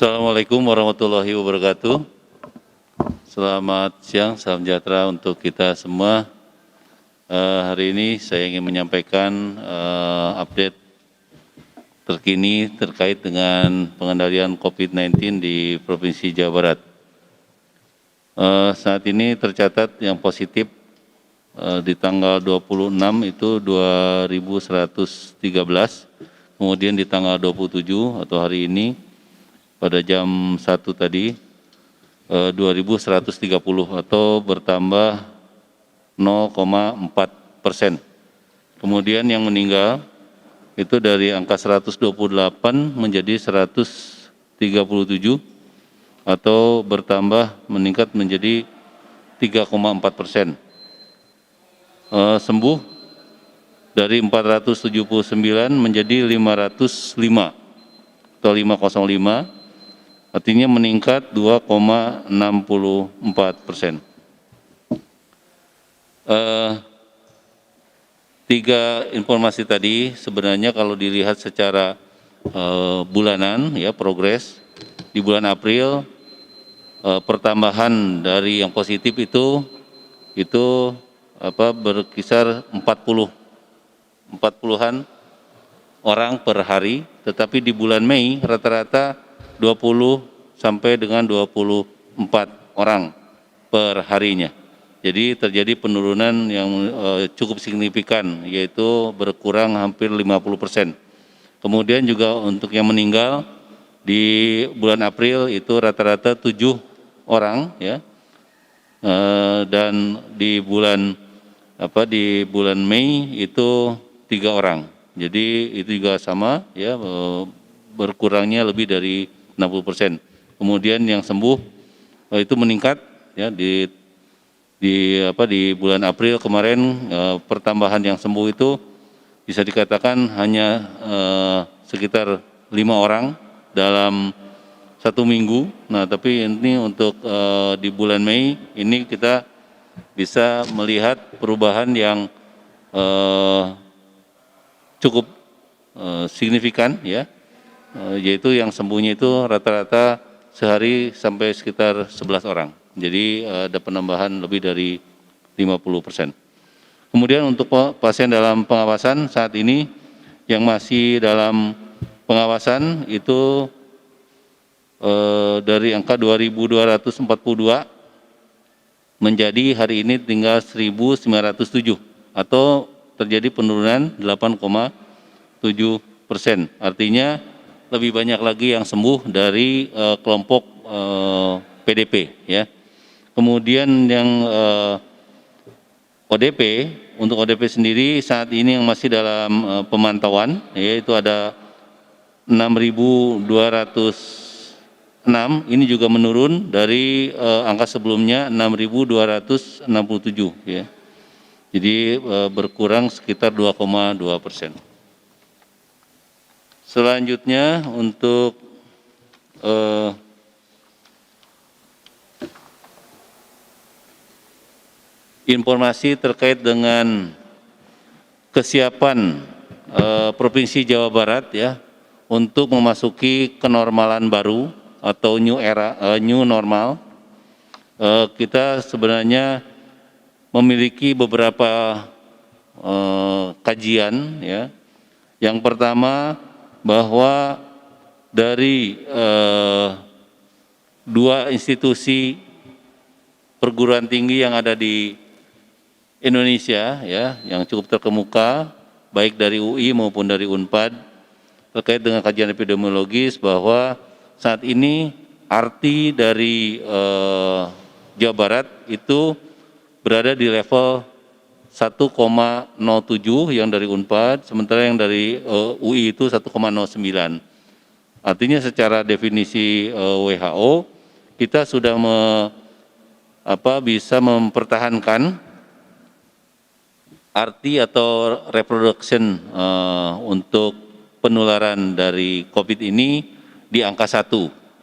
Assalamualaikum warahmatullahi wabarakatuh. Selamat siang, salam sejahtera untuk kita semua. Hari ini saya ingin menyampaikan update terkini terkait dengan pengendalian COVID-19 di Provinsi Jawa Barat. Saat ini tercatat yang positif di tanggal 26 itu 2.113, kemudian di tanggal 27 atau hari ini pada jam 1 tadi 2.130 atau bertambah 0,4%. Kemudian yang meninggal itu dari angka 128 menjadi 137 atau bertambah meningkat menjadi 3,4%. Sembuh dari 479 menjadi 505 atau 505, artinya meningkat 2,64%. Tiga informasi tadi sebenarnya kalau dilihat secara bulanan ya progres di bulan April pertambahan dari yang positif itu berkisar 40-an orang per hari, tetapi di bulan Mei rata-rata 20 sampai dengan 24 orang per harinya. Jadi terjadi penurunan yang cukup signifikan, yaitu berkurang hampir 50%. Kemudian juga untuk yang meninggal di bulan April itu rata-rata 7 orang ya. Dan di bulan Mei itu 3 orang. Jadi itu juga sama ya, berkurangnya lebih dari 60%. Kemudian yang sembuh itu meningkat ya di bulan April kemarin, pertambahan yang sembuh itu bisa dikatakan hanya sekitar 5 orang dalam 1 minggu. Nah, tapi ini untuk di bulan Mei ini kita bisa melihat perubahan yang cukup signifikan ya, yaitu yang sembuhnya itu rata-rata sehari sampai sekitar 11 orang. Jadi ada penambahan lebih dari 50%. Kemudian untuk pasien dalam pengawasan saat ini yang masih dalam pengawasan itu dari angka 2.242 menjadi hari ini tinggal 1.907 atau terjadi penurunan 8,7%. Artinya lebih banyak lagi yang sembuh dari kelompok PDP ya. Kemudian yang ODP, untuk ODP sendiri saat ini yang masih dalam pemantauan yaitu ada 6.206, ini juga menurun dari angka sebelumnya 6.267 ya. Jadi berkurang sekitar 2,2%. Selanjutnya untuk informasi terkait dengan kesiapan Provinsi Jawa Barat ya untuk memasuki kenormalan baru atau new normal. Kita sebenarnya memiliki beberapa kajian ya. Yang pertama bahwa dari 2 institusi perguruan tinggi yang ada di Indonesia ya, yang cukup terkemuka baik dari UI maupun dari Unpad terkait dengan kajian epidemiologis bahwa saat ini arti dari Jawa Barat itu berada di level 1,07 yang dari Unpad, sementara yang dari UI itu 1,09. Artinya secara definisi WHO kita sudah bisa mempertahankan arti atau reproduction untuk penularan dari COVID ini di angka 1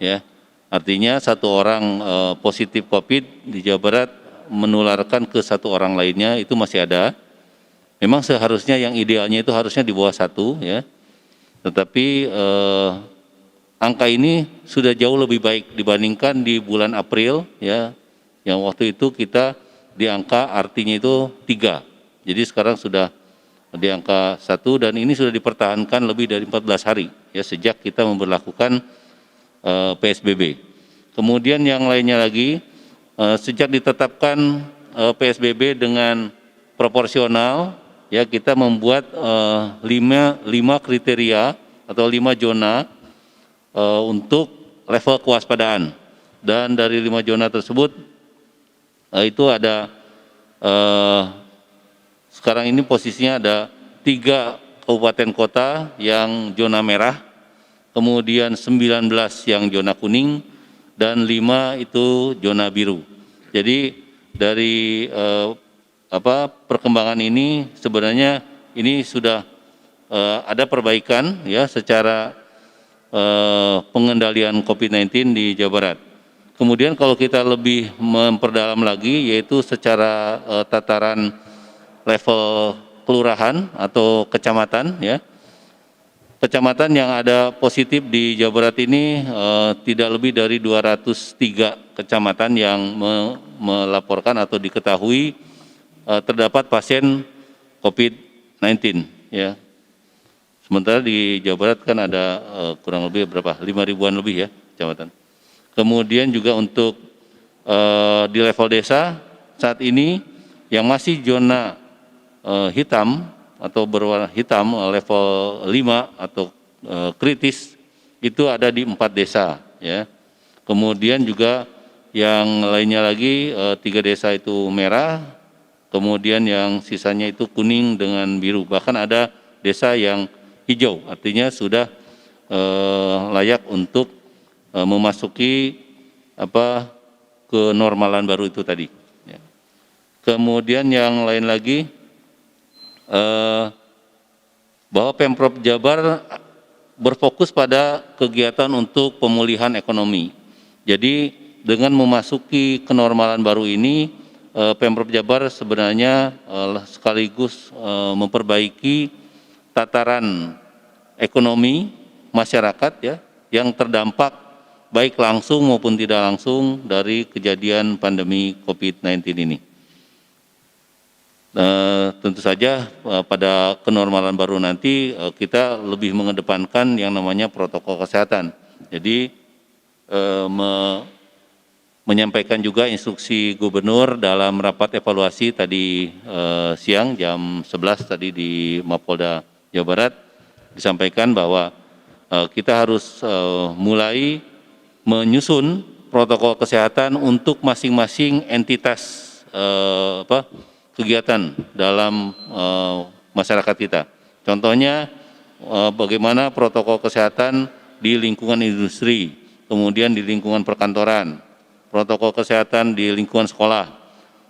ya. Artinya 1 orang positif COVID di Jawa Barat menularkan ke 1 orang lainnya itu masih ada. Memang seharusnya yang idealnya itu harusnya di bawah 1 ya. Tetapi angka ini sudah jauh lebih baik dibandingkan di bulan April, ya, yang waktu itu kita di angka artinya itu 3. Jadi sekarang sudah di angka 1 dan ini sudah dipertahankan lebih dari 14 hari ya sejak kita memberlakukan PSBB. Kemudian yang lainnya lagi, sejak ditetapkan PSBB dengan proporsional, ya kita membuat 5 kriteria atau 5 zona untuk level kewaspadaan. Dan dari 5 zona tersebut itu ada sekarang ini posisinya ada 3 kabupaten kota yang zona merah, kemudian 19 yang zona kuning, dan 5 itu zona biru. Jadi dari perkembangan ini sebenarnya ini sudah ada perbaikan ya secara pengendalian COVID-19 di Jawa Barat. Kemudian kalau kita lebih memperdalam lagi yaitu secara tataran level kelurahan atau kecamatan ya. Kecamatan yang ada positif di Jawa Barat ini tidak lebih dari 203 kecamatan yang melaporkan atau diketahui terdapat pasien COVID-19 ya. Sementara di Jawa Barat kan ada kurang lebih berapa? 5.000-an lebih ya kecamatan. Kemudian juga untuk di level desa saat ini yang masih zona hitam atau berwarna hitam level 5 atau kritis itu ada di 4 desa ya. Kemudian juga yang lainnya lagi 3 desa itu merah, kemudian yang sisanya itu kuning dengan biru. Bahkan ada desa yang hijau, artinya sudah layak untuk memasuki kenormalan baru itu tadi. Ya. Kemudian yang lain lagi bahwa Pemprov Jabar berfokus pada kegiatan untuk pemulihan ekonomi. Jadi dengan memasuki kenormalan baru ini, Pemprov Jabar sebenarnya sekaligus memperbaiki tataran ekonomi masyarakat ya yang terdampak baik langsung maupun tidak langsung dari kejadian pandemi COVID-19 ini. Tentu saja pada kenormalan baru nanti kita lebih mengedepankan yang namanya protokol kesehatan. Jadi menyampaikan juga instruksi gubernur dalam rapat evaluasi tadi siang jam 11 tadi di Mapolda Jawa Barat disampaikan bahwa kita harus mulai menyusun protokol kesehatan untuk masing-masing entitas kegiatan dalam masyarakat kita. Contohnya bagaimana protokol kesehatan di lingkungan industri, kemudian di lingkungan perkantoran, protokol kesehatan di lingkungan sekolah,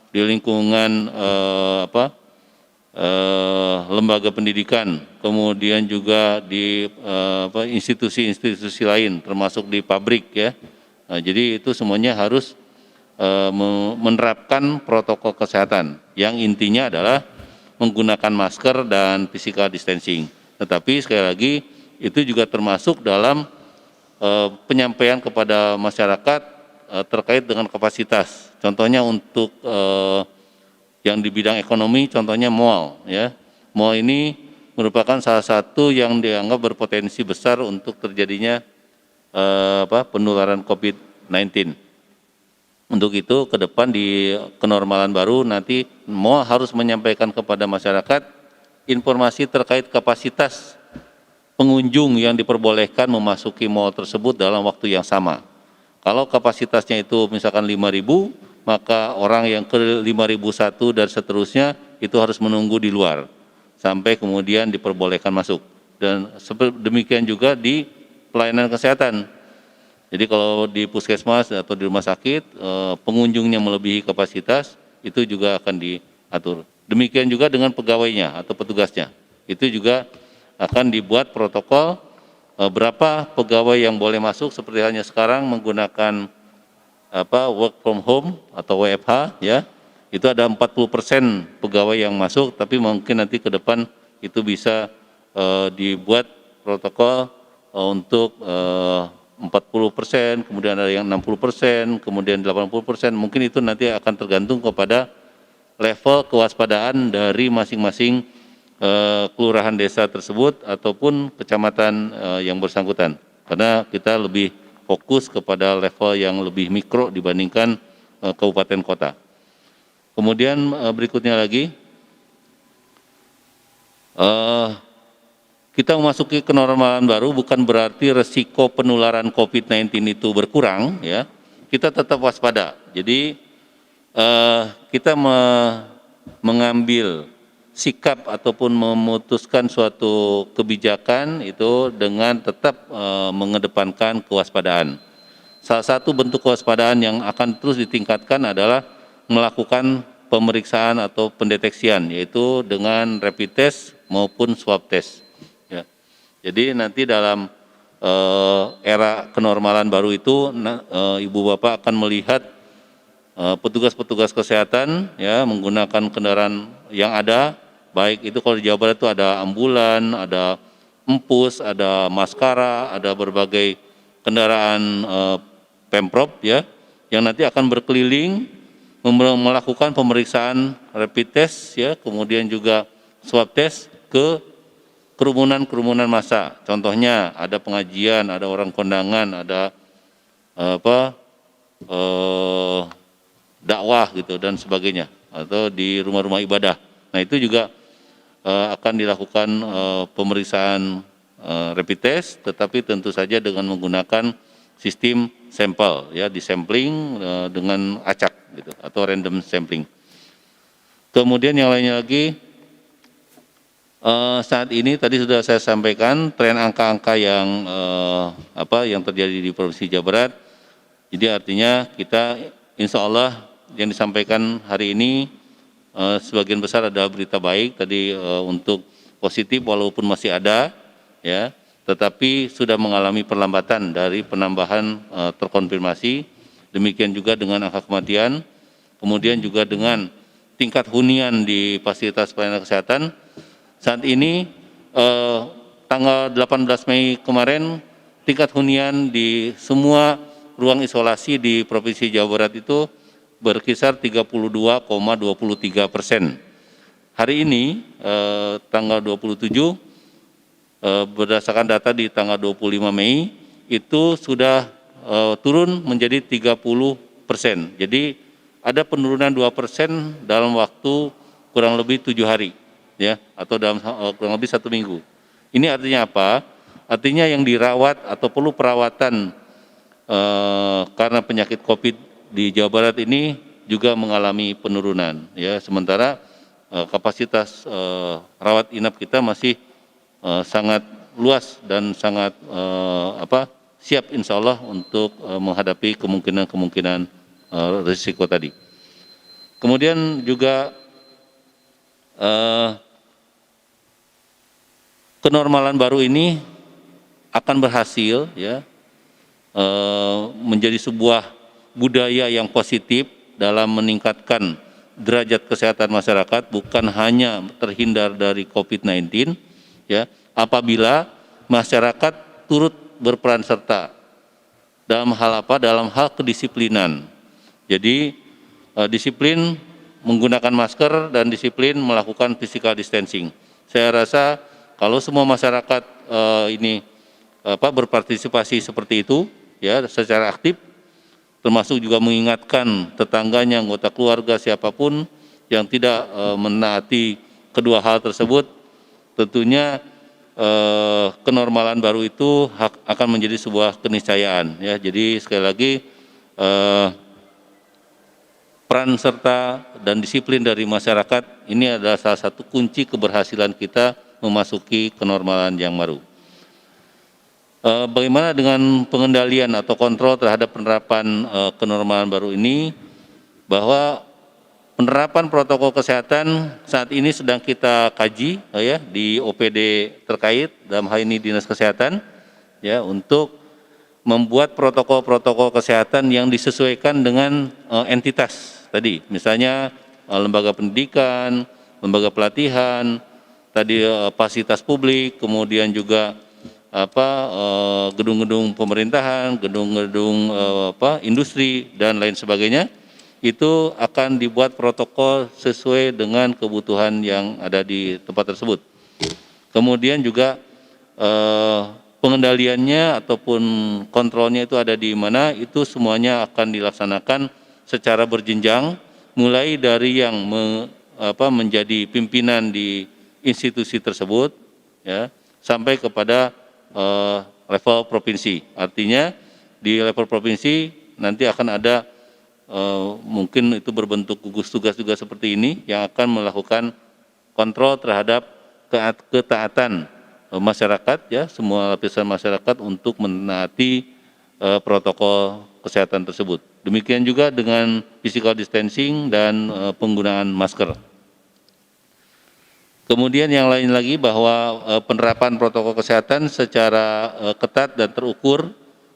di lingkungan lembaga pendidikan, kemudian juga di institusi-institusi lain, termasuk di pabrik ya. Jadi itu semuanya harus menerapkan protokol kesehatan yang intinya adalah menggunakan masker dan physical distancing. Tetapi sekali lagi itu juga termasuk dalam penyampaian kepada masyarakat terkait dengan kapasitas. Contohnya untuk yang di bidang ekonomi, contohnya mal ya. Mal ini merupakan salah satu yang dianggap berpotensi besar untuk terjadinya penularan COVID-19. Untuk itu ke depan di kenormalan baru nanti mal harus menyampaikan kepada masyarakat informasi terkait kapasitas pengunjung yang diperbolehkan memasuki mal tersebut dalam waktu yang sama. Kalau kapasitasnya itu misalkan 5.000, maka orang yang ke 5.001 dan seterusnya itu harus menunggu di luar sampai kemudian diperbolehkan masuk. Dan demikian juga di pelayanan kesehatan. Jadi kalau di puskesmas atau di rumah sakit pengunjungnya melebihi kapasitas itu juga akan diatur. Demikian juga dengan pegawainya atau petugasnya. Itu juga akan dibuat protokol berapa pegawai yang boleh masuk seperti halnya sekarang menggunakan work from home atau WFH ya. Itu ada 40% pegawai yang masuk, tapi mungkin nanti ke depan itu bisa dibuat protokol untuk 40%, kemudian ada yang 60%, kemudian 80%, mungkin itu nanti akan tergantung kepada level kewaspadaan dari masing-masing kelurahan desa tersebut ataupun kecamatan yang bersangkutan. Karena kita lebih fokus kepada level yang lebih mikro dibandingkan kabupaten kota. Kemudian berikutnya lagi, kita memasuki kenormalan baru bukan berarti resiko penularan COVID-19 itu berkurang, ya. Kita tetap waspada. Jadi kita mengambil sikap ataupun memutuskan suatu kebijakan itu dengan tetap mengedepankan kewaspadaan. Salah satu bentuk kewaspadaan yang akan terus ditingkatkan adalah melakukan pemeriksaan atau pendeteksian, yaitu dengan rapid test maupun swab test. Ya. Jadi nanti dalam era kenormalan baru itu, Ibu Bapak akan melihat petugas-petugas kesehatan ya menggunakan kendaraan yang ada, baik itu kalau di Jawa Barat itu ada ambulan, ada empus, ada maskara, ada berbagai kendaraan Pemprov ya, yang nanti akan berkeliling melakukan pemeriksaan rapid test ya, kemudian juga swab test ke kerumunan massa. Contohnya ada pengajian, ada orang kondangan, ada dakwah gitu dan sebagainya, atau di rumah-rumah ibadah. Nah itu juga akan dilakukan pemeriksaan rapid test, tetapi tentu saja dengan menggunakan sistem sampel ya, disampling dengan acak gitu atau random sampling. Kemudian yang lainnya lagi, saat ini tadi sudah saya sampaikan tren angka-angka yang yang terjadi di Provinsi Jawa Barat. Jadi artinya kita insya Allah yang disampaikan hari ini sebagian besar adalah berita baik tadi untuk positif walaupun masih ada ya, tetapi sudah mengalami perlambatan dari penambahan terkonfirmasi, demikian juga dengan angka kematian, kemudian juga dengan tingkat hunian di fasilitas pelayanan kesehatan. Saat ini tanggal 18 Mei kemarin tingkat hunian di semua ruang isolasi di Provinsi Jawa Barat itu berkisar 32,23%. Hari ini tanggal 27 berdasarkan data di tanggal 25 Mei itu sudah turun menjadi 30%. Jadi ada penurunan 2% dalam waktu kurang lebih 7 hari ya, atau dalam kurang lebih 1 minggu. Ini artinya apa? Artinya yang dirawat atau perlu perawatan karena penyakit COVID di Jawa Barat ini juga mengalami penurunan ya, sementara kapasitas rawat inap kita masih sangat luas dan sangat siap insya Allah untuk menghadapi kemungkinan risiko tadi. Kemudian juga kenormalan baru ini akan berhasil ya menjadi sebuah budaya yang positif dalam meningkatkan derajat kesehatan masyarakat, bukan hanya terhindar dari COVID-19 ya, apabila masyarakat turut berperan serta dalam hal apa? Dalam hal kedisiplinan. Jadi disiplin menggunakan masker dan disiplin melakukan physical distancing. Saya rasa kalau semua masyarakat ini berpartisipasi seperti itu ya secara aktif, termasuk juga mengingatkan tetangganya, anggota keluarga, siapapun yang tidak menaati kedua hal tersebut, tentunya kenormalan baru itu akan menjadi sebuah keniscayaan ya. Jadi sekali lagi peran serta dan disiplin dari masyarakat ini adalah salah satu kunci keberhasilan kita memasuki kenormalan yang baru. Bagaimana dengan pengendalian atau kontrol terhadap penerapan kenormalan baru ini, bahwa penerapan protokol kesehatan saat ini sedang kita kaji ya di OPD terkait, dalam hal ini Dinas Kesehatan ya, untuk membuat protokol-protokol kesehatan yang disesuaikan dengan entitas tadi, misalnya lembaga pendidikan, lembaga pelatihan, tadi fasilitas publik, kemudian juga gedung-gedung pemerintahan, gedung-gedung industri dan lain sebagainya, itu akan dibuat protokol sesuai dengan kebutuhan yang ada di tempat tersebut. Kemudian juga pengendaliannya ataupun kontrolnya itu ada di mana, itu semuanya akan dilaksanakan secara berjenjang, mulai dari yang menjadi pimpinan di institusi tersebut, ya, sampai kepada level provinsi. Artinya di level provinsi nanti akan ada mungkin itu berbentuk gugus tugas juga seperti ini yang akan melakukan kontrol terhadap ketaatan masyarakat, ya, semua lapisan masyarakat untuk menaati protokol kesehatan tersebut. Demikian juga dengan physical distancing dan penggunaan masker. Kemudian yang lain lagi bahwa penerapan protokol kesehatan secara ketat dan terukur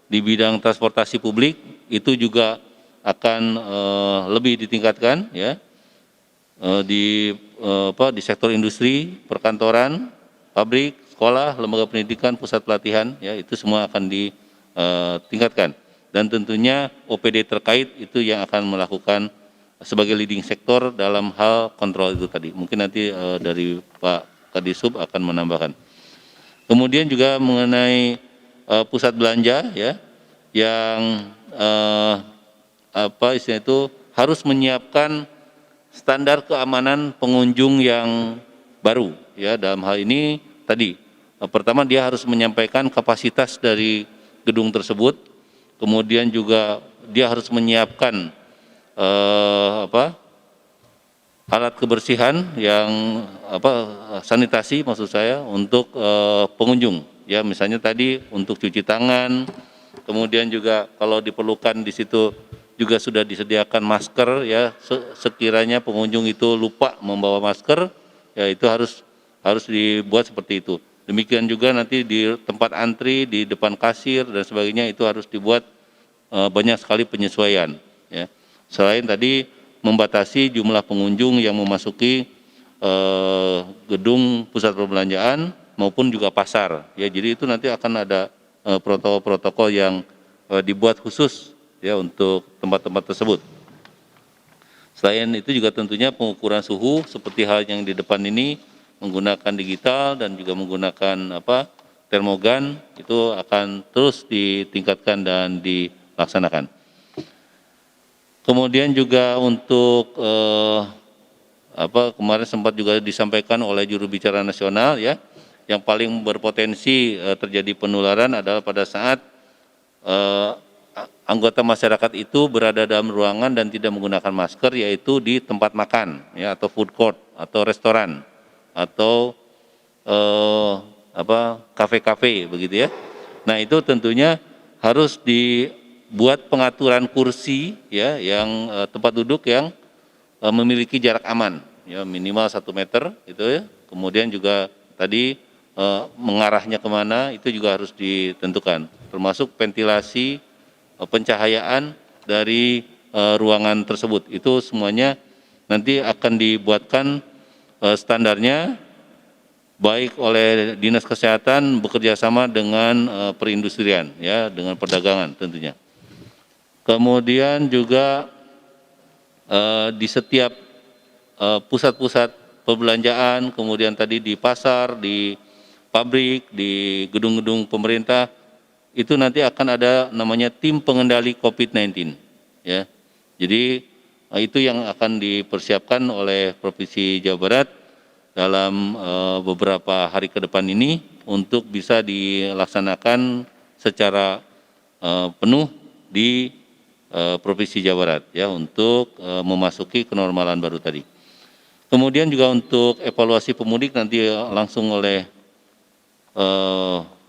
di bidang transportasi publik itu juga akan lebih ditingkatkan, ya, di sektor industri, perkantoran, pabrik, sekolah, lembaga pendidikan, pusat pelatihan, ya, itu semua akan ditingkatkan. Dan tentunya OPD terkait itu yang akan melakukan sebagai leading sektor dalam hal kontrol itu tadi. Mungkin nanti dari Pak Kadisub akan menambahkan. Kemudian juga mengenai pusat belanja, ya, yang istilah itu harus menyiapkan standar keamanan pengunjung yang baru, ya. Dalam hal ini tadi pertama dia harus menyampaikan kapasitas dari gedung tersebut, kemudian juga dia harus menyiapkan alat kebersihan yang sanitasi maksud saya untuk pengunjung, ya, misalnya tadi untuk cuci tangan, kemudian juga kalau diperlukan di situ juga sudah disediakan masker, ya, sekiranya pengunjung itu lupa membawa masker, ya, itu harus dibuat seperti itu. Demikian juga nanti di tempat antri, di depan kasir dan sebagainya itu harus dibuat banyak sekali penyesuaian, ya. Selain tadi membatasi jumlah pengunjung yang memasuki gedung pusat perbelanjaan maupun juga pasar, ya. Jadi itu nanti akan ada protokol-protokol yang dibuat khusus, ya, untuk tempat-tempat tersebut. Selain itu juga tentunya pengukuran suhu seperti hal yang di depan ini menggunakan digital dan juga menggunakan termogan itu akan terus ditingkatkan dan dilaksanakan. Kemudian juga untuk kemarin sempat juga disampaikan oleh juru bicara nasional, ya, yang paling berpotensi terjadi penularan adalah pada saat anggota masyarakat itu berada dalam ruangan dan tidak menggunakan masker, yaitu di tempat makan, ya, atau food court atau restoran atau kafe-kafe begitu, ya. Nah, itu tentunya harus dibuat pengaturan kursi, ya, yang tempat duduk yang memiliki jarak aman, ya, minimal 1 meter itu, ya. Kemudian juga tadi mengarahnya kemana itu juga harus ditentukan, termasuk ventilasi, pencahayaan dari ruangan tersebut. Itu semuanya nanti akan dibuatkan standarnya baik oleh Dinas Kesehatan bekerja sama dengan perindustrian, ya, dengan perdagangan tentunya. Kemudian juga di setiap pusat-pusat perbelanjaan, kemudian tadi di pasar, di pabrik, di gedung-gedung pemerintah, itu nanti akan ada namanya tim pengendali COVID-19, ya. Jadi itu yang akan dipersiapkan oleh Provinsi Jawa Barat dalam beberapa hari ke depan ini untuk bisa dilaksanakan secara penuh di Provinsi Jawa Barat, ya, untuk memasuki kenormalan baru tadi. Kemudian juga untuk evaluasi pemudik nanti langsung oleh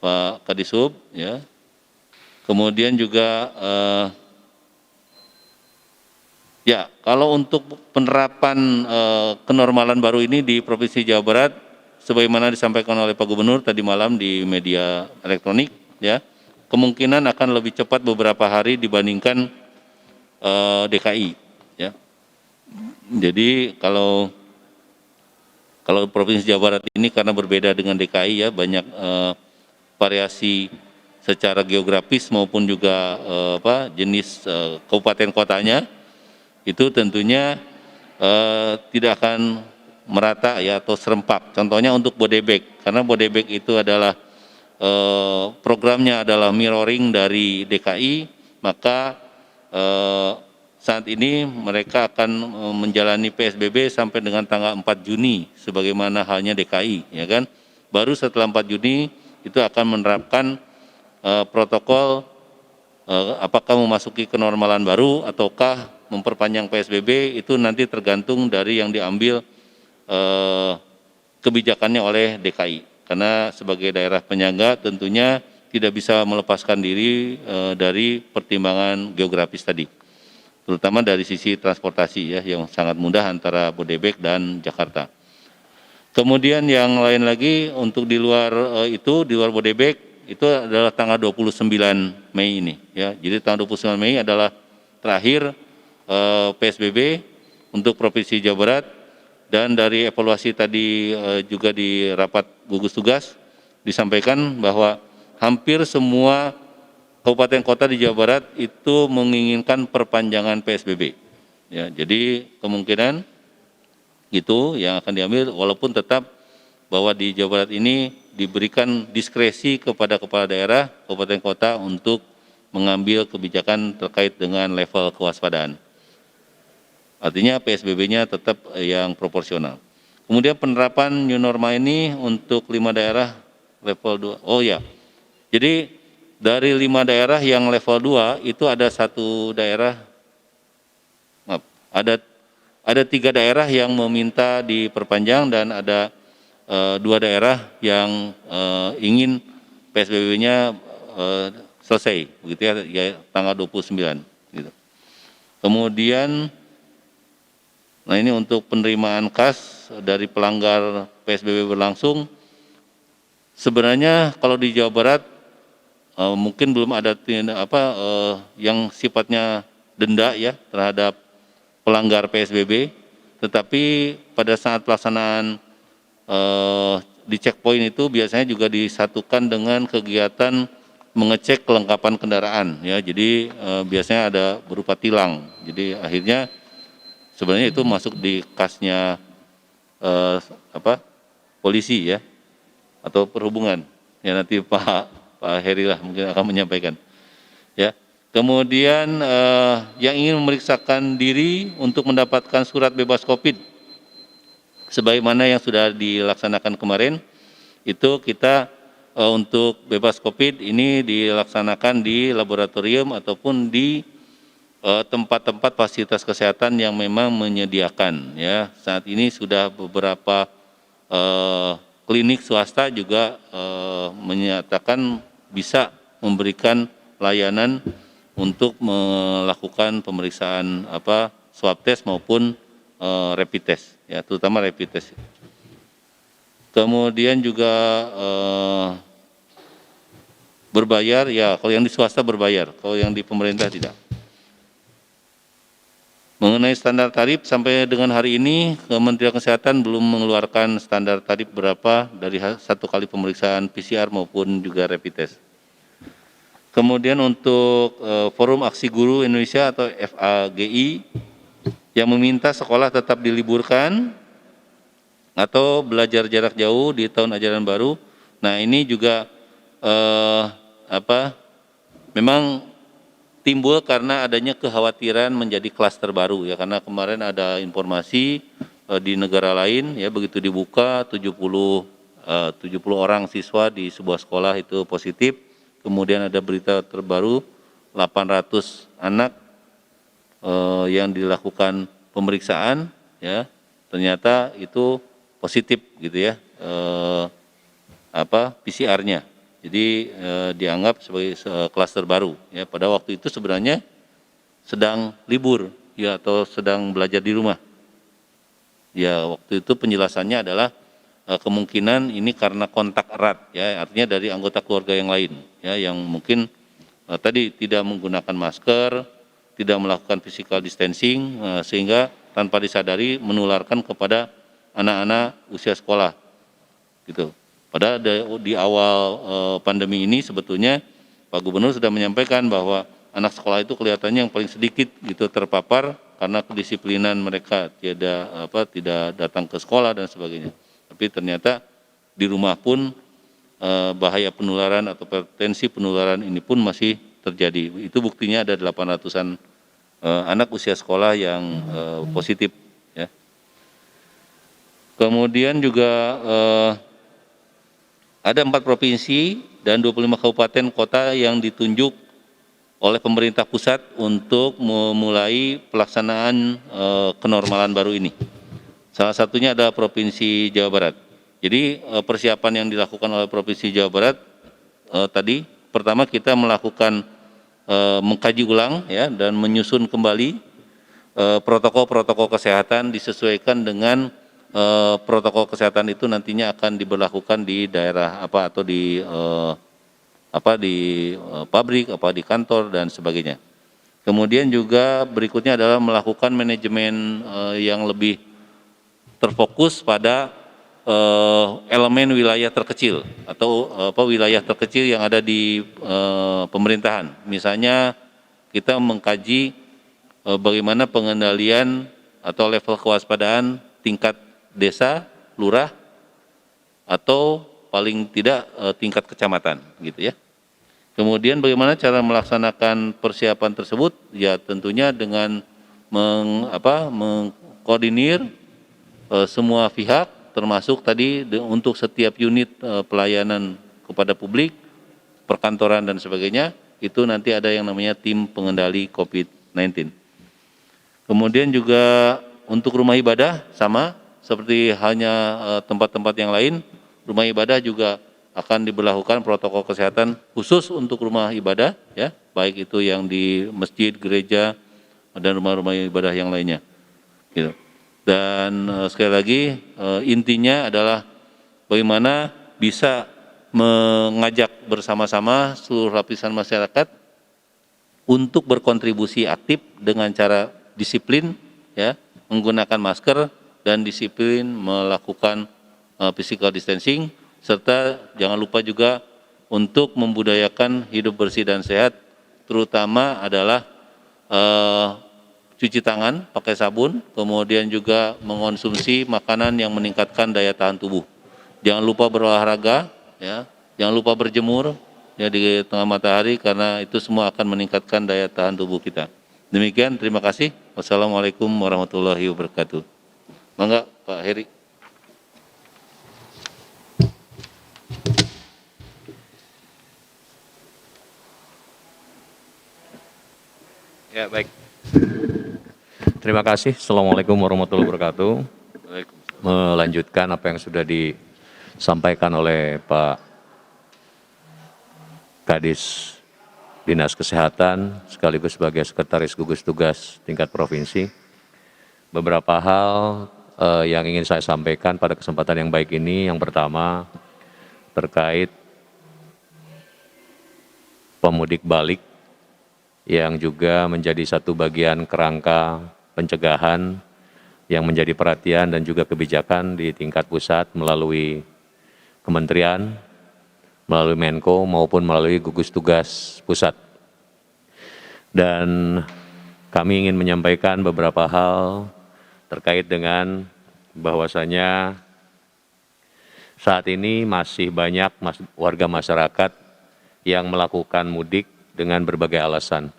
Pak Kadisub, ya. Kemudian juga ya, kalau untuk penerapan kenormalan baru ini di Provinsi Jawa Barat, sebagaimana disampaikan oleh Pak Gubernur tadi malam di media elektronik, ya, kemungkinan akan lebih cepat beberapa hari dibandingkan DKI, ya. Jadi kalau Provinsi Jawa Barat ini karena berbeda dengan DKI, ya, banyak variasi secara geografis maupun juga jenis kabupaten kotanya, itu tentunya tidak akan merata ya atau serempak. Contohnya untuk Bodebek, karena Bodebek itu adalah programnya adalah mirroring dari DKI, maka saat ini mereka akan menjalani PSBB sampai dengan tanggal 4 Juni sebagaimana halnya DKI, ya kan. Baru setelah 4 Juni itu akan menerapkan protokol apakah memasuki kenormalan baru ataukah memperpanjang PSBB, itu nanti tergantung dari yang diambil kebijakannya oleh DKI. Karena sebagai daerah penyangga tentunya tidak bisa melepaskan diri dari pertimbangan geografis tadi, terutama dari sisi transportasi ya yang sangat mudah antara Bodebek dan Jakarta. Kemudian yang lain lagi untuk di luar itu, di luar Bodebek itu adalah tanggal 29 Mei ini ya. Jadi tanggal 29 Mei adalah terakhir PSBB untuk Provinsi Jawa Barat, dan dari evaluasi tadi juga di rapat gugus tugas disampaikan bahwa hampir semua kabupaten kota di Jawa Barat itu menginginkan perpanjangan PSBB. Ya, jadi kemungkinan itu yang akan diambil, walaupun tetap bahwa di Jawa Barat ini diberikan diskresi kepada kepala daerah kabupaten kota untuk mengambil kebijakan terkait dengan level kewaspadaan. Artinya PSBB-nya tetap yang proporsional. Kemudian penerapan new normal ini untuk 5 daerah level 2. Oh ya, jadi dari 5 daerah yang level 2 itu ada satu daerah, maaf, ada 3 daerah yang meminta diperpanjang dan ada 2 daerah yang ingin PSBB-nya selesai, begitu ya, tanggal 29. Gitu. Kemudian, nah ini untuk penerimaan kas dari pelanggar PSBB berlangsung, sebenarnya kalau di Jawa Barat mungkin belum ada yang sifatnya denda ya terhadap pelanggar PSBB, tetapi pada saat pelaksanaan di checkpoint itu biasanya juga disatukan dengan kegiatan mengecek kelengkapan kendaraan ya. Jadi biasanya ada berupa tilang. Jadi akhirnya sebenarnya itu masuk di kasnya polisi ya atau perhubungan. Ya nanti Pak Heri lah mungkin akan menyampaikan. Ya. Kemudian yang ingin memeriksakan diri untuk mendapatkan surat bebas COVID sebagaimana yang sudah dilaksanakan kemarin, itu kita untuk bebas COVID ini dilaksanakan di laboratorium ataupun di tempat-tempat fasilitas kesehatan yang memang menyediakan ya. Saat ini sudah beberapa klinik swasta juga menyatakan bisa memberikan layanan untuk melakukan pemeriksaan swab test maupun rapid test ya, terutama rapid test. Kemudian juga berbayar ya, kalau yang di swasta berbayar, kalau yang di pemerintah tidak. Mengenai standar tarif, sampai dengan hari ini Kementerian Kesehatan belum mengeluarkan standar tarif berapa dari satu kali pemeriksaan PCR maupun juga rapid test. Kemudian untuk Forum Aksi Guru Indonesia atau FAGI yang meminta sekolah tetap diliburkan atau belajar jarak jauh di tahun ajaran baru. Nah ini juga memang timbul karena adanya kekhawatiran menjadi klaster baru ya, karena kemarin ada informasi di negara lain ya, begitu dibuka 70 orang siswa di sebuah sekolah itu positif. Kemudian ada berita terbaru 800 anak yang dilakukan pemeriksaan ya, ternyata itu positif gitu ya PCR-nya. Jadi dianggap sebagai klaster baru ya. Pada waktu itu sebenarnya sedang libur ya atau sedang belajar di rumah. Ya waktu itu penjelasannya adalah kemungkinan ini karena kontak erat ya, artinya dari anggota keluarga yang lain ya, yang mungkin tadi tidak menggunakan masker, tidak melakukan physical distancing, sehingga tanpa disadari menularkan kepada anak-anak usia sekolah gitu. Padahal di awal pandemi ini sebetulnya Pak Gubernur sudah menyampaikan bahwa anak sekolah itu kelihatannya yang paling sedikit gitu terpapar karena kedisiplinan mereka tidak datang ke sekolah dan sebagainya. Tapi ternyata di rumah pun bahaya penularan atau potensi penularan ini pun masih terjadi. Itu buktinya ada 800-an anak usia sekolah yang positif. Ya. Kemudian juga ada 4 provinsi dan 25 kabupaten kota yang ditunjuk oleh pemerintah pusat untuk memulai pelaksanaan kenormalan baru ini. Salah satunya adalah Provinsi Jawa Barat. Jadi persiapan yang dilakukan oleh Provinsi Jawa Barat tadi, pertama kita melakukan mengkaji ulang ya dan menyusun kembali protokol-protokol kesehatan disesuaikan dengan protokol kesehatan itu nantinya akan diberlakukan di daerah apa atau di pabrik, di kantor dan sebagainya. Kemudian juga berikutnya adalah melakukan manajemen yang lebih terfokus pada elemen wilayah terkecil atau wilayah terkecil yang ada di pemerintahan. Misalnya kita mengkaji bagaimana pengendalian atau level kewaspadaan tingkat desa, lurah, atau paling tidak tingkat kecamatan, gitu ya. Kemudian bagaimana cara melaksanakan persiapan tersebut? Ya tentunya dengan mengkoordinir semua pihak, termasuk tadi untuk setiap unit pelayanan kepada publik, perkantoran dan sebagainya, itu nanti ada yang namanya tim pengendali COVID-19. Kemudian juga untuk rumah ibadah sama seperti hanya tempat-tempat yang lain, rumah ibadah juga akan diberlakukan protokol kesehatan khusus untuk rumah ibadah, ya, baik itu yang di masjid, gereja, dan rumah-rumah ibadah yang lainnya. Gitu. Dan sekali lagi intinya adalah bagaimana bisa mengajak bersama-sama seluruh lapisan masyarakat untuk berkontribusi aktif dengan cara disiplin, ya, menggunakan masker dan disiplin melakukan physical distancing, serta jangan lupa juga untuk membudayakan hidup bersih dan sehat, terutama adalah cuci tangan pakai sabun, kemudian juga mengonsumsi makanan yang meningkatkan daya tahan tubuh. Jangan lupa berolahraga, ya, jangan lupa berjemur ya di tengah matahari karena itu semua akan meningkatkan daya tahan tubuh kita. Demikian, terima kasih. Wassalamualaikum warahmatullahi wabarakatuh. Mangga Pak Heri. Ya, baik. Terima kasih. Assalamualaikum warahmatullahi wabarakatuh. Melanjutkan apa yang sudah disampaikan oleh Pak Kadis Dinas Kesehatan sekaligus sebagai Sekretaris Gugus Tugas tingkat provinsi. Beberapa hal yang ingin saya sampaikan pada kesempatan yang baik ini. Yang pertama terkait pemudik balik yang juga menjadi satu bagian kerangka pencegahan yang menjadi perhatian dan juga kebijakan di tingkat pusat melalui kementerian, melalui Menko maupun melalui gugus tugas pusat. Dan kami ingin menyampaikan beberapa hal terkait dengan bahwasanya saat ini masih banyak warga masyarakat yang melakukan mudik dengan berbagai alasan.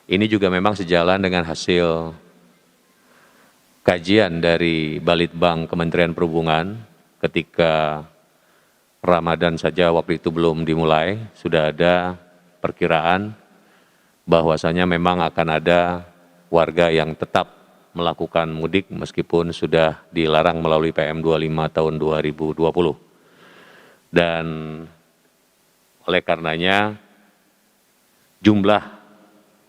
Ini juga memang sejalan dengan hasil kajian dari Balitbang Kementerian Perhubungan ketika Ramadan saja waktu itu belum dimulai, sudah ada perkiraan bahwasanya memang akan ada warga yang tetap melakukan mudik meskipun sudah dilarang melalui PM 25 tahun 2020. Dan oleh karenanya jumlah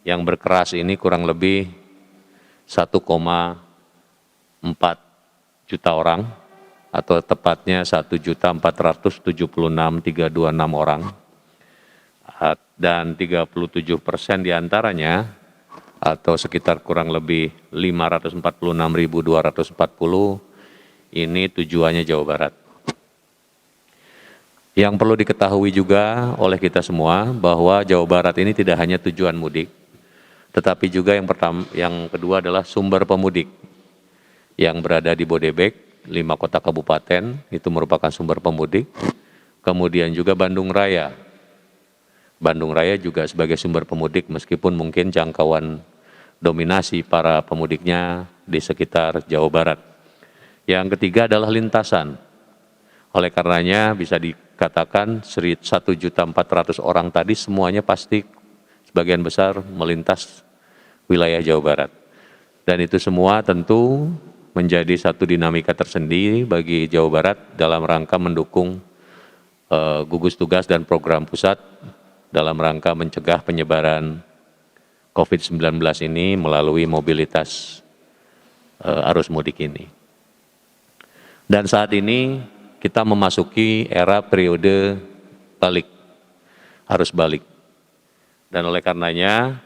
yang berkeras ini kurang lebih 1,4 juta orang atau tepatnya 1.476.326 orang dan 37% diantaranya atau sekitar kurang lebih 546.240 ini tujuannya Jawa Barat. Yang perlu diketahui juga oleh kita semua bahwa Jawa Barat ini tidak hanya tujuan mudik, tetapi juga yang kedua adalah sumber pemudik yang berada di Bodebek, 5 kota kabupaten itu merupakan sumber pemudik. Kemudian juga Bandung Raya. Bandung Raya juga sebagai sumber pemudik meskipun mungkin jangkauan dominasi para pemudiknya di sekitar Jawa Barat. Yang ketiga adalah lintasan. Oleh karenanya bisa dikatakan 1.400.000 orang tadi semuanya pasti sebagian besar melintas wilayah Jawa Barat. Dan itu semua tentu menjadi satu dinamika tersendiri bagi Jawa Barat dalam rangka mendukung gugus tugas dan program pusat dalam rangka mencegah penyebaran COVID-19 ini melalui mobilitas arus mudik ini. Dan saat ini kita memasuki era periode balik, arus balik. Dan oleh karenanya,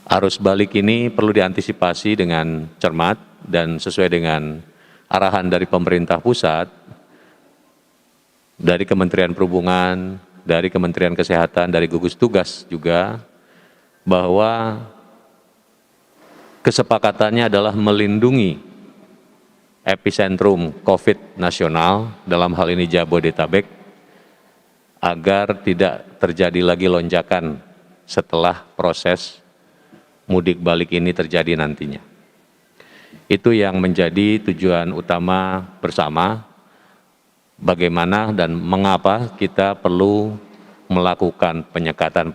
arus balik ini perlu diantisipasi dengan cermat dan sesuai dengan arahan dari pemerintah pusat, dari Kementerian Perhubungan, dari Kementerian Kesehatan, dari gugus tugas juga, bahwa kesepakatannya adalah melindungi epicentrum COVID nasional, dalam hal ini Jabodetabek, agar tidak terjadi lagi lonjakan setelah proses mudik balik ini terjadi nantinya. Itu yang menjadi tujuan utama bersama, bagaimana dan mengapa kita perlu melakukan penyekatan,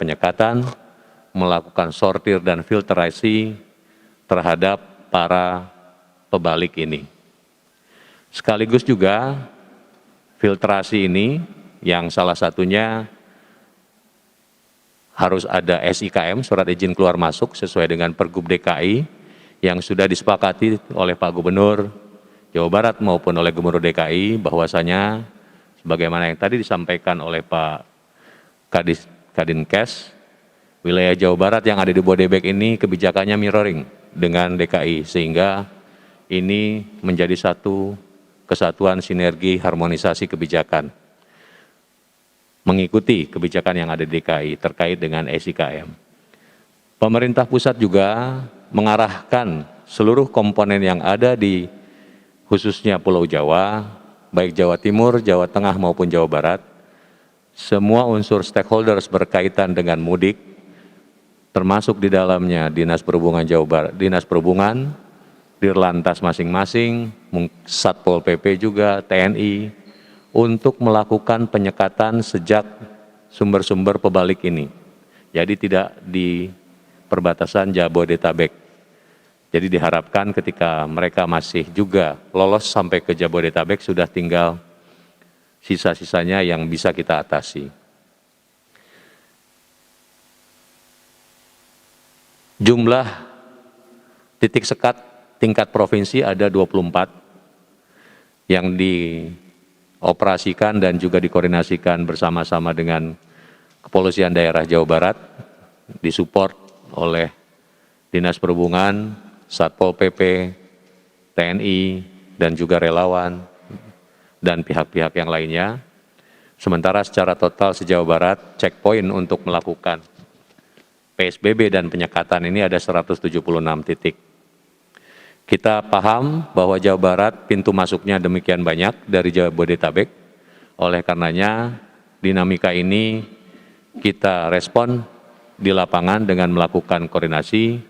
melakukan sortir dan filtrasi terhadap para pebalik ini. Sekaligus juga filtrasi ini yang salah satunya harus ada SIKM, surat izin keluar masuk sesuai dengan Pergub DKI yang sudah disepakati oleh Pak Gubernur Jawa Barat maupun oleh Gubernur DKI, bahwasanya sebagaimana yang tadi disampaikan oleh Pak Kadinkes, wilayah Jawa Barat yang ada di Bodebek ini kebijakannya mirroring dengan DKI, sehingga ini menjadi satu kesatuan sinergi harmonisasi kebijakan mengikuti kebijakan yang ada di DKI terkait dengan SIKM. Pemerintah pusat juga mengarahkan seluruh komponen yang ada di khususnya Pulau Jawa, baik Jawa Timur, Jawa Tengah maupun Jawa Barat, semua unsur stakeholders berkaitan dengan mudik, termasuk di dalamnya Dinas Perhubungan Jawa Barat, Dinas Perhubungan, Dirlantas masing-masing, Satpol PP juga, TNI, untuk melakukan penyekatan sejak sumber-sumber pebalik ini. Jadi tidak di perbatasan Jabodetabek. Jadi diharapkan ketika mereka masih juga lolos sampai ke Jabodetabek, sudah tinggal sisa-sisanya yang bisa kita atasi. Jumlah titik sekat tingkat provinsi ada 24 yang dioperasikan dan juga dikoordinasikan bersama-sama dengan Kepolisian Daerah Jawa Barat, disupport oleh Dinas Perhubungan, Satpol PP, TNI, dan juga relawan, dan pihak-pihak yang lainnya. Sementara secara total se-Jawa Barat, checkpoint untuk melakukan PSBB dan penyekatan ini ada 176 titik. Kita paham bahwa Jawa Barat pintu masuknya demikian banyak dari Jabodetabek, oleh karenanya dinamika ini kita respon di lapangan dengan melakukan koordinasi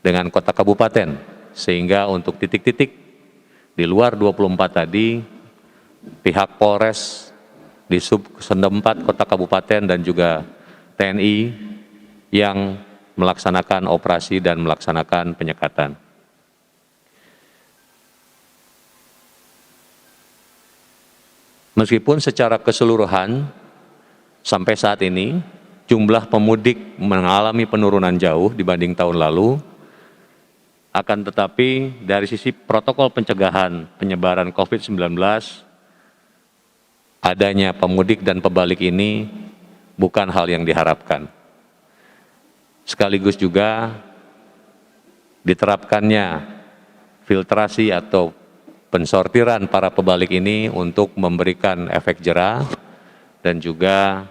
dengan kota kabupaten, sehingga untuk titik-titik di luar 24 tadi, pihak Polres di sub 4 kota kabupaten dan juga TNI yang melaksanakan operasi dan melaksanakan penyekatan. Meskipun secara keseluruhan sampai saat ini jumlah pemudik mengalami penurunan jauh dibanding tahun lalu, akan tetapi dari sisi protokol pencegahan penyebaran COVID-19, adanya pemudik dan pebalik ini bukan hal yang diharapkan. Sekaligus juga diterapkannya filtrasi atau pensortiran para pebalik ini untuk memberikan efek jera dan juga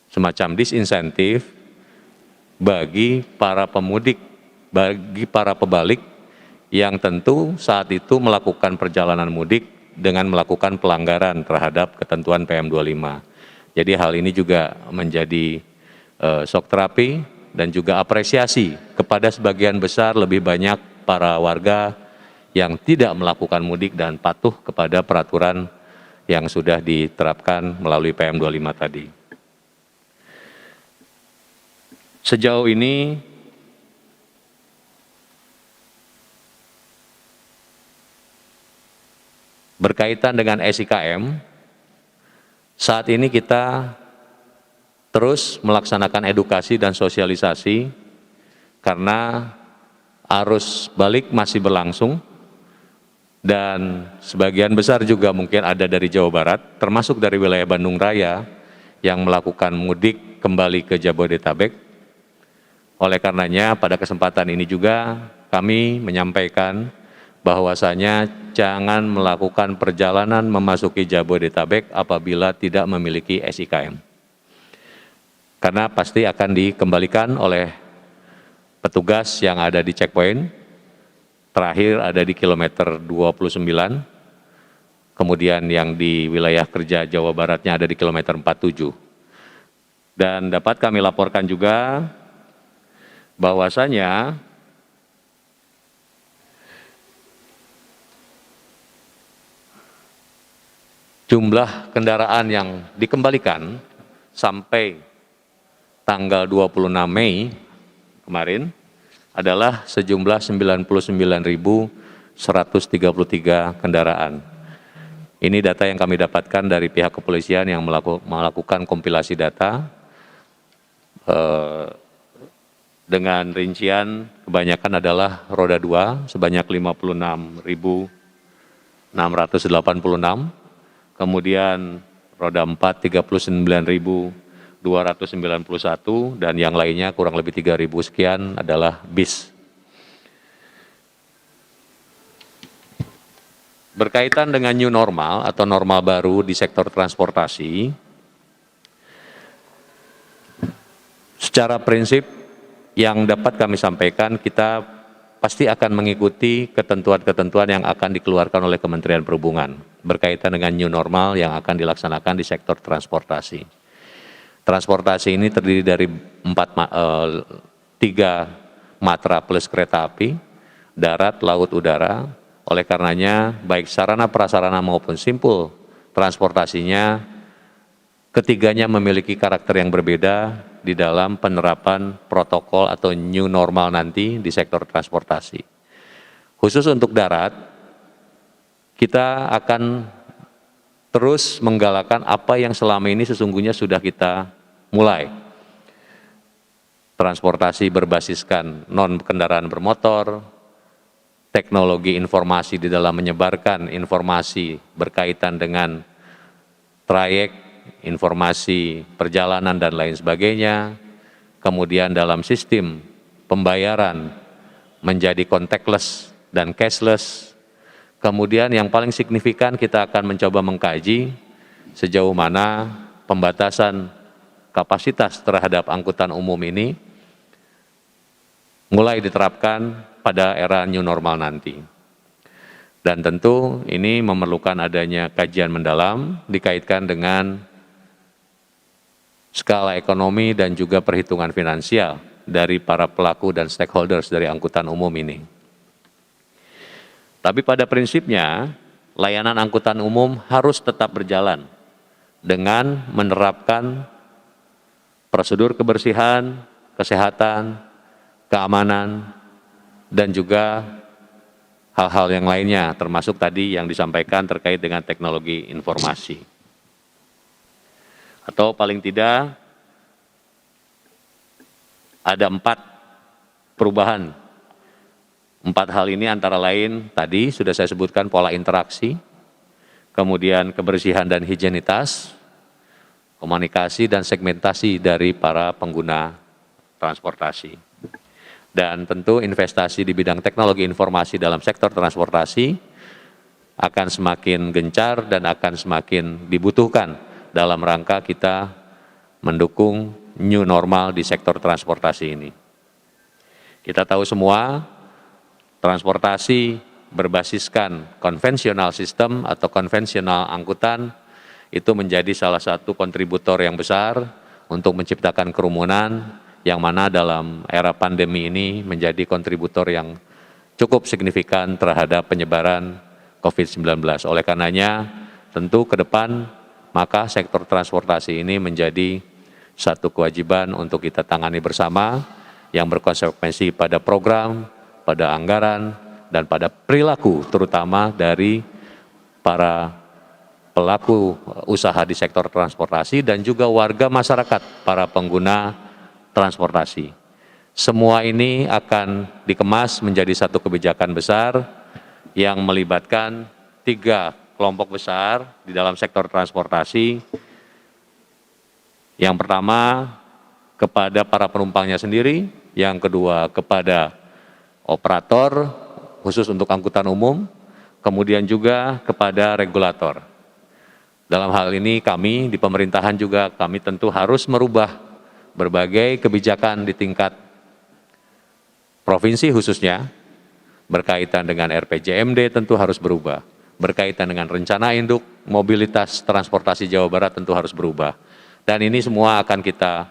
semacam disinsentif bagi para pemudik, bagi para pebalik yang tentu saat itu melakukan perjalanan mudik dengan melakukan pelanggaran terhadap ketentuan PM25. Jadi hal ini juga menjadi shock terapi dan juga apresiasi kepada sebagian besar lebih banyak para warga yang tidak melakukan mudik dan patuh kepada peraturan yang sudah diterapkan melalui PM25 tadi. Sejauh ini berkaitan dengan SIKM, saat ini kita terus melaksanakan edukasi dan sosialisasi karena arus balik masih berlangsung dan sebagian besar juga mungkin ada dari Jawa Barat, termasuk dari wilayah Bandung Raya yang melakukan mudik kembali ke Jabodetabek. Oleh karenanya pada kesempatan ini juga kami menyampaikan bahwasanya jangan melakukan perjalanan memasuki Jabodetabek apabila tidak memiliki SIKM. Karena pasti akan dikembalikan oleh petugas yang ada di checkpoint, terakhir ada di kilometer 29, kemudian yang di wilayah kerja Jawa Baratnya ada di kilometer 47. Dan dapat kami laporkan juga bahwasanya jumlah kendaraan yang dikembalikan sampai tanggal 26 Mei kemarin adalah sejumlah 99.133 kendaraan. Ini data yang kami dapatkan dari pihak kepolisian yang melakukan kompilasi data dengan rincian kebanyakan adalah roda 2 sebanyak 56.686, kemudian roda 4 39.291 dan yang lainnya kurang lebih 3.000 sekian adalah bis. Berkaitan dengan new normal atau normal baru di sektor transportasi, secara prinsip yang dapat kami sampaikan, kita pasti akan mengikuti ketentuan-ketentuan yang akan dikeluarkan oleh Kementerian Perhubungan berkaitan dengan new normal yang akan dilaksanakan di sektor transportasi. Transportasi ini terdiri dari 3 matra plus kereta api, darat, laut, udara. Oleh karenanya, baik sarana prasarana maupun simpul transportasinya, ketiganya memiliki karakter yang berbeda di dalam penerapan protokol atau new normal nanti di sektor transportasi. Khusus untuk darat, kita akan terus menggalakkan apa yang selama ini sesungguhnya sudah kita mulai. Transportasi berbasiskan non-kendaraan bermotor, teknologi informasi di dalam menyebarkan informasi berkaitan dengan trayek, informasi perjalanan dan lain sebagainya, kemudian dalam sistem pembayaran menjadi contactless dan cashless, kemudian yang paling signifikan kita akan mencoba mengkaji sejauh mana pembatasan kapasitas terhadap angkutan umum ini mulai diterapkan pada era new normal nanti. Dan tentu ini memerlukan adanya kajian mendalam dikaitkan dengan skala ekonomi dan juga perhitungan finansial dari para pelaku dan stakeholders dari angkutan umum ini. Tapi pada prinsipnya, layanan angkutan umum harus tetap berjalan dengan menerapkan prosedur kebersihan, kesehatan, keamanan, dan juga hal-hal yang lainnya, termasuk tadi yang disampaikan terkait dengan teknologi informasi. Atau paling tidak, ada 4 perubahan. 4 hal ini antara lain tadi sudah saya sebutkan pola interaksi, kemudian kebersihan dan higienitas, komunikasi dan segmentasi dari para pengguna transportasi. Dan tentu investasi di bidang teknologi informasi dalam sektor transportasi akan semakin gencar dan akan semakin dibutuhkan dalam rangka kita mendukung new normal di sektor transportasi ini. Kita tahu semua, transportasi berbasiskan konvensional sistem atau konvensional angkutan itu menjadi salah satu kontributor yang besar untuk menciptakan kerumunan yang mana dalam era pandemi ini menjadi kontributor yang cukup signifikan terhadap penyebaran COVID-19. Oleh karenanya, tentu ke depan maka sektor transportasi ini menjadi satu kewajiban untuk kita tangani bersama yang berkonsekuensi pada program, pada anggaran, dan pada perilaku terutama dari para pelaku usaha di sektor transportasi dan juga warga masyarakat, para pengguna transportasi. Semua ini akan dikemas menjadi satu kebijakan besar yang melibatkan 3 kelompok besar di dalam sektor transportasi. Yang pertama, kepada para penumpangnya sendiri, yang kedua kepada operator khusus untuk angkutan umum, kemudian juga kepada regulator. Dalam hal ini kami di pemerintahan juga kami tentu harus merubah berbagai kebijakan di tingkat provinsi khususnya, berkaitan dengan RPJMD tentu harus berubah, berkaitan dengan rencana induk mobilitas transportasi Jawa Barat tentu harus berubah. Dan ini semua akan kita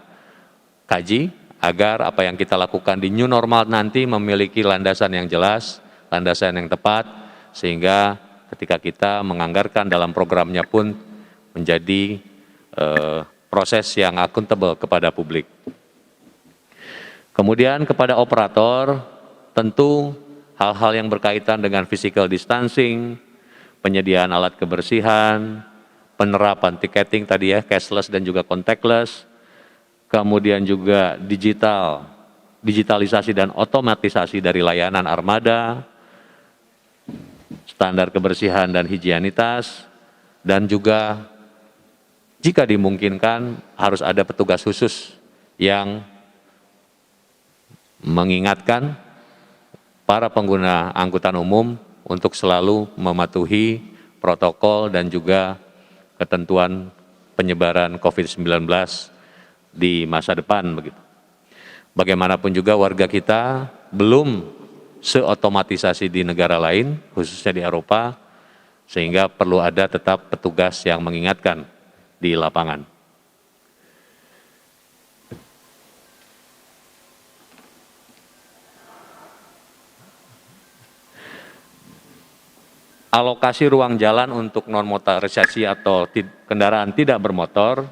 kaji agar apa yang kita lakukan di new normal nanti memiliki landasan yang jelas, landasan yang tepat, sehingga ketika kita menganggarkan dalam programnya pun menjadi proses yang akuntabel kepada publik. Kemudian kepada operator, tentu hal-hal yang berkaitan dengan physical distancing, penyediaan alat kebersihan, penerapan tiketing tadi ya, cashless dan juga contactless, kemudian juga digitalisasi dan otomatisasi dari layanan armada, standar kebersihan dan higienitas, dan juga jika dimungkinkan harus ada petugas khusus yang mengingatkan para pengguna angkutan umum untuk selalu mematuhi protokol dan juga ketentuan penyebaran COVID-19 di masa depan begitu. Bagaimanapun juga warga kita belum seotomatisasi di negara lain, khususnya di Eropa, sehingga perlu ada tetap petugas yang mengingatkan di lapangan. Alokasi ruang jalan untuk non-motorisasi atau kendaraan tidak bermotor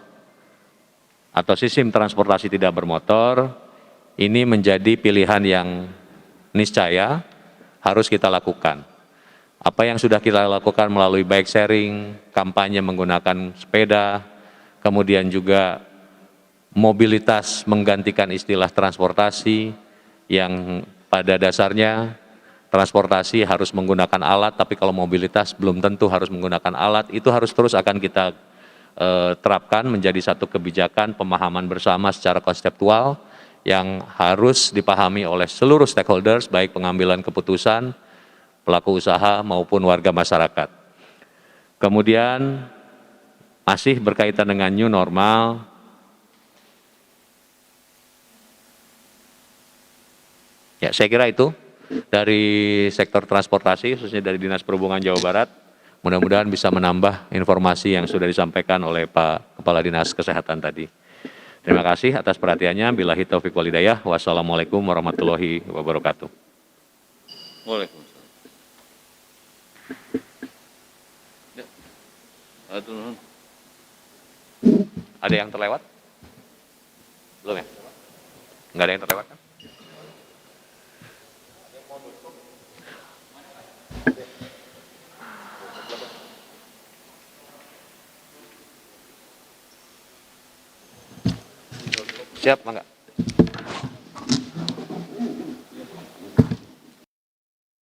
atau sistem transportasi tidak bermotor, ini menjadi pilihan yang niscaya harus kita lakukan. Apa yang sudah kita lakukan melalui bike sharing, kampanye menggunakan sepeda, kemudian juga mobilitas menggantikan istilah transportasi yang pada dasarnya transportasi harus menggunakan alat, tapi kalau mobilitas belum tentu harus menggunakan alat, itu harus terus akan kita terapkan menjadi satu kebijakan pemahaman bersama secara konseptual yang harus dipahami oleh seluruh stakeholders, baik pengambilan keputusan, pelaku usaha maupun warga masyarakat. Kemudian masih berkaitan dengan new normal, ya saya kira itu dari sektor transportasi, khususnya dari Dinas Perhubungan Jawa Barat. Mudah-mudahan bisa menambah informasi yang sudah disampaikan oleh Pak Kepala Dinas Kesehatan tadi. Terima kasih atas perhatiannya. Billahi taufiq wal hidayah. Wassalamualaikum warahmatullahi wabarakatuh. Waalaikumsalam. Ada yang terlewat? Belum ya? Nggak ada yang terlewat kan? Siap, Mangga.